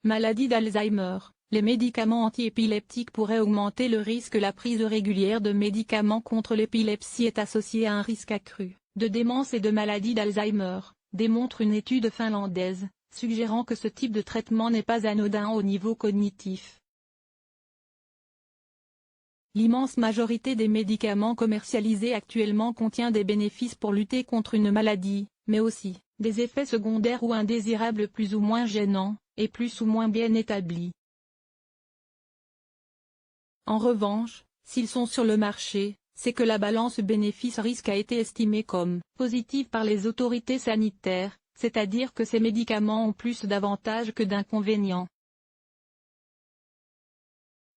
Maladie d'Alzheimer. Les médicaments antiépileptiques pourraient augmenter le risque. La prise régulière de médicaments contre l'épilepsie est associée à un risque accru de démence et de maladie d'Alzheimer, démontre une étude finlandaise, suggérant que ce type de traitement n'est pas anodin au niveau cognitif. L'immense majorité des médicaments commercialisés actuellement contient des bénéfices pour lutter contre une maladie, mais aussi des effets secondaires ou indésirables plus ou moins gênants, et plus ou moins bien établis. En revanche, s'ils sont sur le marché, c'est que la balance bénéfice-risque a été estimée comme positive par les autorités sanitaires, c'est-à-dire que ces médicaments ont plus d'avantages que d'inconvénients.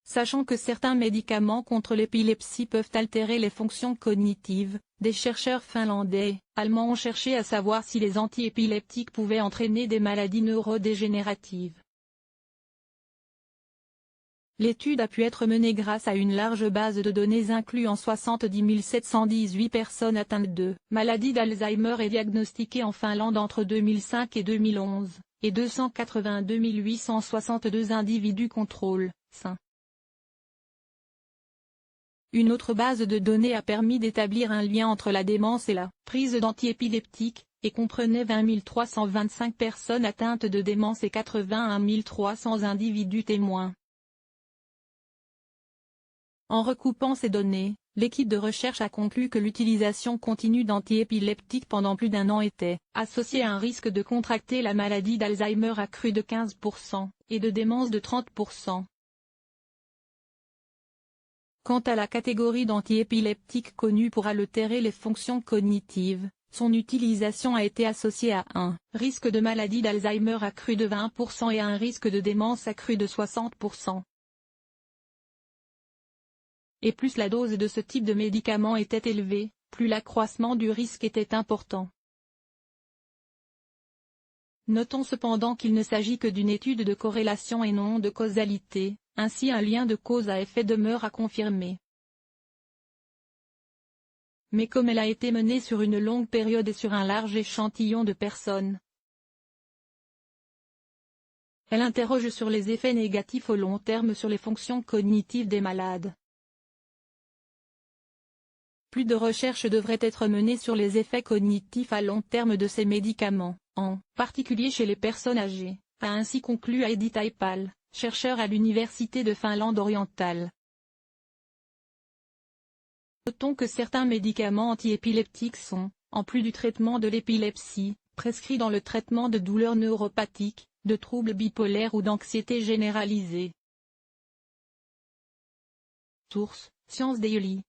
Sachant que certains médicaments contre l'épilepsie peuvent altérer les fonctions cognitives, des chercheurs finlandais et allemands ont cherché à savoir si les antiépileptiques pouvaient entraîner des maladies neurodégénératives. L'étude a pu être menée grâce à une large base de données incluant 70 718 personnes atteintes de maladie d'Alzheimer et diagnostiquées en Finlande entre 2005 et 2011, et 282 862 individus contrôles, sains. Une autre base de données a permis d'établir un lien entre la démence et la prise d'antiépileptiques, et comprenait 20 325 personnes atteintes de démence et 81 300 individus témoins. En recoupant ces données, l'équipe de recherche a conclu que l'utilisation continue d'antiépileptiques pendant plus d'1 an était associée à un risque de contracter la maladie d'Alzheimer accru de 15%, et de démence de 30%. Quant à la catégorie d'antiépileptiques connue pour altérer les fonctions cognitives, son utilisation a été associée à un risque de maladie d'Alzheimer accru de 20% et à un risque de démence accru de 60%. Et plus la dose de ce type de médicament était élevée, plus l'accroissement du risque était important. Notons cependant qu'il ne s'agit que d'une étude de corrélation et non de causalité, ainsi un lien de cause à effet demeure à confirmer. Mais comme elle a été menée sur une longue période et sur un large échantillon de personnes, elle interroge sur les effets négatifs au long terme sur les fonctions cognitives des malades. Plus de recherches devraient être menées sur les effets cognitifs à long terme de ces médicaments, en particulier chez les personnes âgées, a ainsi conclu Heidi Taipale, chercheur à l'Université de Finlande orientale. Notons que certains médicaments antiépileptiques sont, en plus du traitement de l'épilepsie, prescrits dans le traitement de douleurs neuropathiques, de troubles bipolaires ou d'anxiété généralisée. Source: Science Daily.